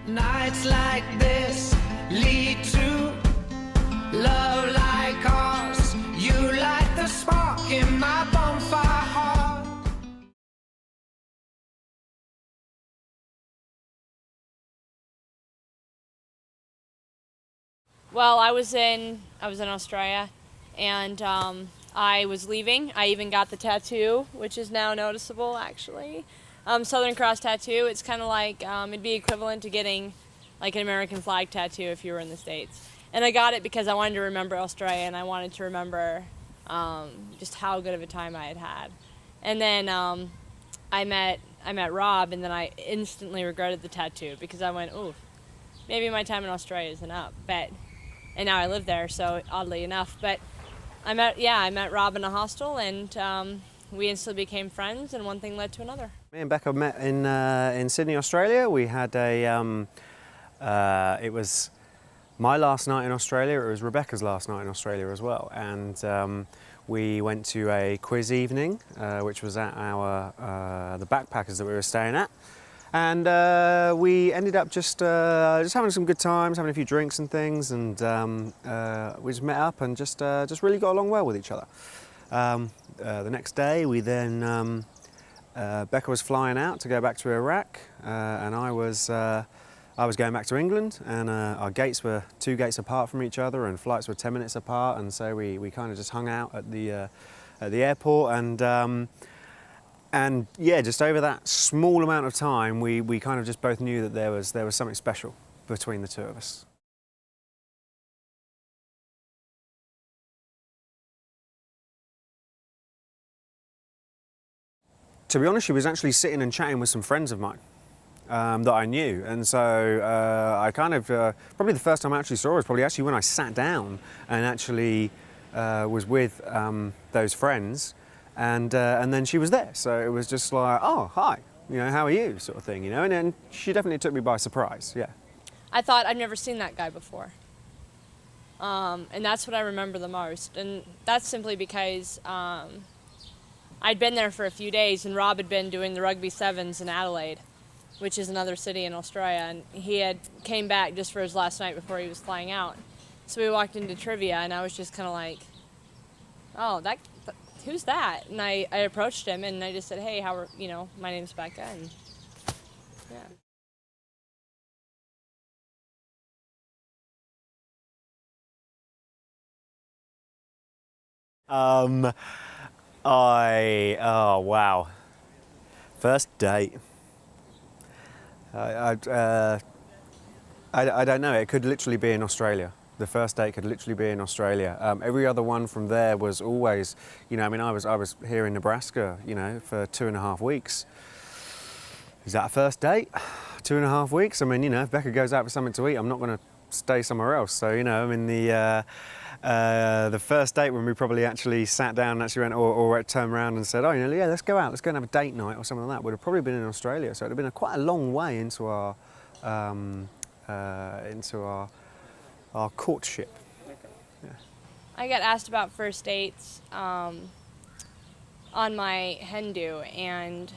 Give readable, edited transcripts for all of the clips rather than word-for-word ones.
Nights like this lead to love like ours. You light the spark in my bonfire heart. Well, I was in Australia, and I was leaving. I even got the tattoo, which is now noticeable, actually. Southern Cross tattoo. It's kind of like it'd be equivalent to getting like an American flag tattoo if you were in the States. And I got it because I wanted to remember Australia, and I wanted to remember just how good of a time I had had. And then I met Rob, and then I instantly regretted the tattoo because I went, ooh, maybe my time in Australia isn't up. And now I live there, so oddly enough. But I met Rob in a hostel, and we instantly became friends, and one thing led to another. Me and Becca met in Sydney, Australia. We had it was my last night in Australia. It was Rebecca's last night in Australia as well, and we went to a quiz evening, which was at the backpackers that we were staying at. And we ended up just having some good times, having a few drinks and things, and we just met up and just really got along well with each other. The next day, we then Becca was flying out to go back to Iraq, and I was going back to England, and our gates were 2 gates apart from each other, and flights were 10 minutes apart, and so we kind of just hung out at the airport, and yeah, just over that small amount of time, we kind of just both knew that there was something special between the two of us. To be honest, she was actually sitting and chatting with some friends of mine that I knew, and so I kind of probably the first time I actually saw her was probably actually when I sat down and actually was with those friends. And then she was there, so it was just like, oh, hi, how are you, sort of thing, and then she definitely took me by surprise, yeah. I thought I'd never seen that guy before. And that's what I remember the most. And that's simply because I'd been there for a few days, and Rob had been doing the rugby sevens in Adelaide, which is another city in Australia, and he had came back just for his last night before he was flying out. So we walked into trivia, and I was just kind of like, oh, who's that? And I approached him, and I just said, hey, my name's Becca, and yeah. Oh, wow. First date. I don't know, it could literally be in Australia. The first date could literally be in Australia. Every other one from there was always, I was here in Nebraska, for 2.5 weeks. Is that a first date? 2.5 weeks? I mean, if Becca goes out for something to eat, I'm not going to stay somewhere else. So, the first date when we probably actually sat down and actually went or turned around and said, oh, yeah, let's go out, let's go and have a date night or something like that, would have probably been in Australia. So it would have been quite a long way into our courtship. Yeah. I got asked about first dates on my hen do, and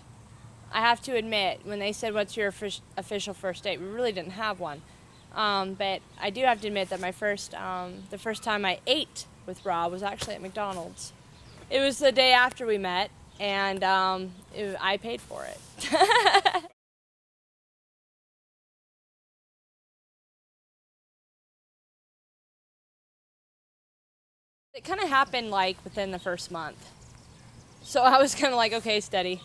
I have to admit, when they said, what's your official first date, we really didn't have one. But I do have to admit that the first time I ate with Rob was actually at McDonald's. It was the day after we met, and I paid for it. It kind of happened like within the first month. So I was kind of like, okay, steady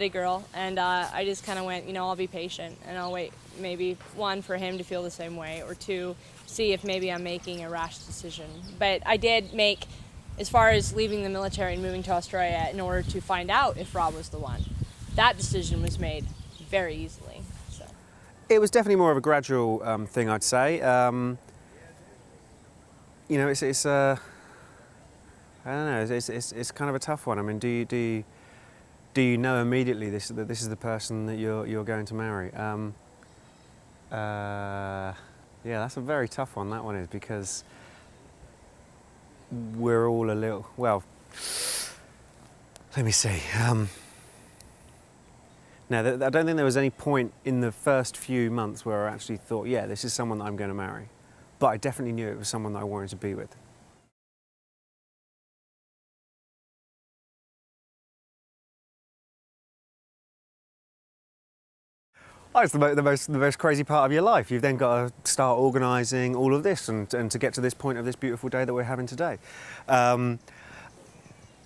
girl. And I just kind of went, I'll be patient and I'll wait maybe 1, for him to feel the same way, or 2, see if maybe I'm making a rash decision. But I did make, as far as leaving the military and moving to Australia in order to find out if Rob was the one, that decision was made very easily. So. It was definitely more of a gradual thing, I'd say. It's I don't know. It's kind of a tough one. I mean, do you know immediately that this is the person that you're going to marry? Yeah, that's a very tough one. That one is, because we're all a little. Well, let me see. No, I don't think there was any point in the first few months where I actually thought, yeah, this is someone that I'm going to marry. But I definitely knew it was someone that I wanted to be with. Oh, it's the most crazy part of your life. You've then got to start organising all of this and to get to this point of this beautiful day that we're having today.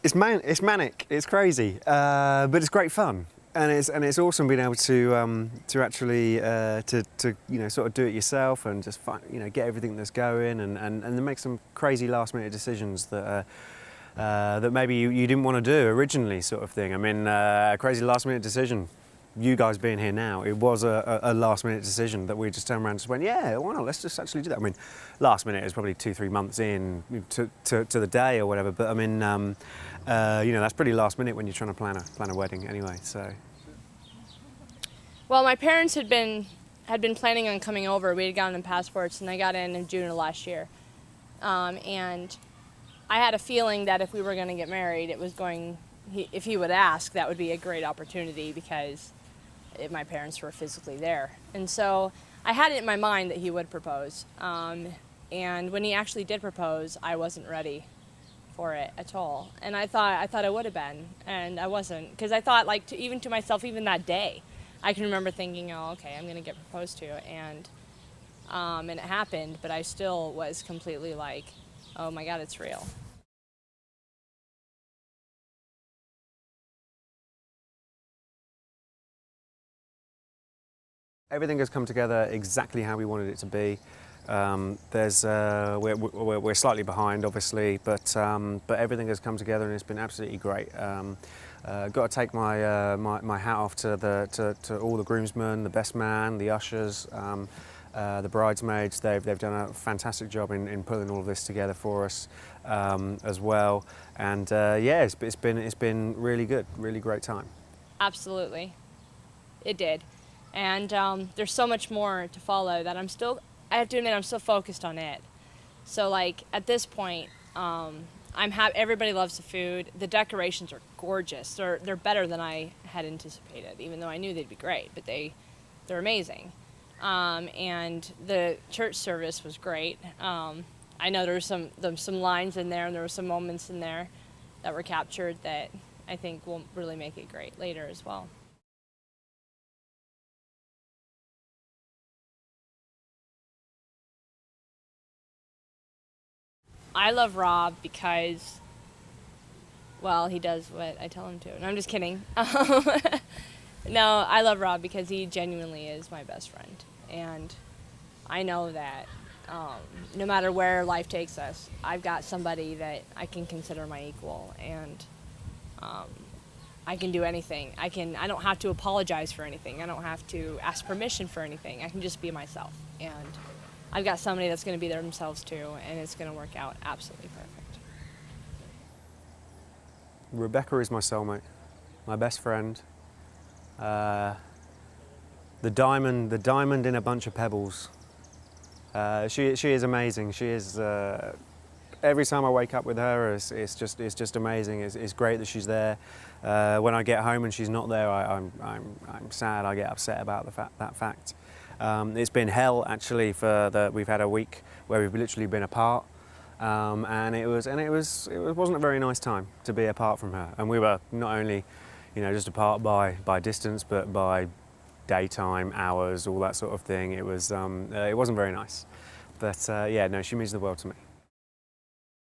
It's manic, it's crazy, but it's great fun. And it's awesome being able to actually sort of do it yourself and just get everything that's going and then make some crazy last minute decisions that that maybe you didn't want to do originally, sort of thing. I mean, a crazy last minute decision. You guys being here now, it was a last minute decision that we just turned around and just went, yeah, why not? Let's just actually do that. I mean, last minute is probably 2-3 months in to the day or whatever. But I mean, that's pretty last minute when you're trying to plan a wedding anyway. So. Well, my parents had been planning on coming over. We had gotten them passports, and they got in June of last year. And I had a feeling that if we were going to get married, if he would ask, that would be a great opportunity because my parents were physically there. And so I had it in my mind that he would propose. And when he actually did propose, I wasn't ready for it at all. And I thought I would have been, and I wasn't. Because I thought, even to myself, even that day, I can remember thinking, oh, okay, I'm going to get proposed to. And it happened, but I still was completely like, oh my God, it's real. Everything has come together exactly how we wanted it to be. We're slightly behind, obviously, but everything has come together and it's been absolutely great. Got to take my hat off to all the groomsmen, the best man, the ushers, the bridesmaids. They've done a fantastic job in pulling all of this together for us as well. And it's been really good, really great time. Absolutely, it did. And there's so much more to follow that I have to admit, I'm still focused on it. So at this point, everybody loves the food. The decorations are gorgeous. They're better than I had anticipated, even though I knew they'd be great, but they're amazing. And the church service was great. I know there were some lines in there and there were some moments in there that were captured that I think will really make it great later as well. I love Rob because, well, he does what I tell him to. No, I'm just kidding. No, I love Rob because he genuinely is my best friend. And I know that no matter where life takes us, I've got somebody that I can consider my equal. And I can do anything. I don't have to apologize for anything. I don't have to ask permission for anything. I can just be myself. And I've got somebody that's going to be there themselves too, and it's going to work out absolutely perfect. Rebecca is my soulmate, my best friend. The diamond in a bunch of pebbles. She is amazing. She is. Every time I wake up with her, it's just amazing. It's great that she's there. When I get home and she's not there, I'm sad. I get upset about that fact. It's been hell actually we've had a week where we've literally been apart, and it wasn't a very nice time to be apart from her. And we were not only, just apart by distance, but by daytime, hours, all that sort of thing. It wasn't very nice. But no, she means the world to me.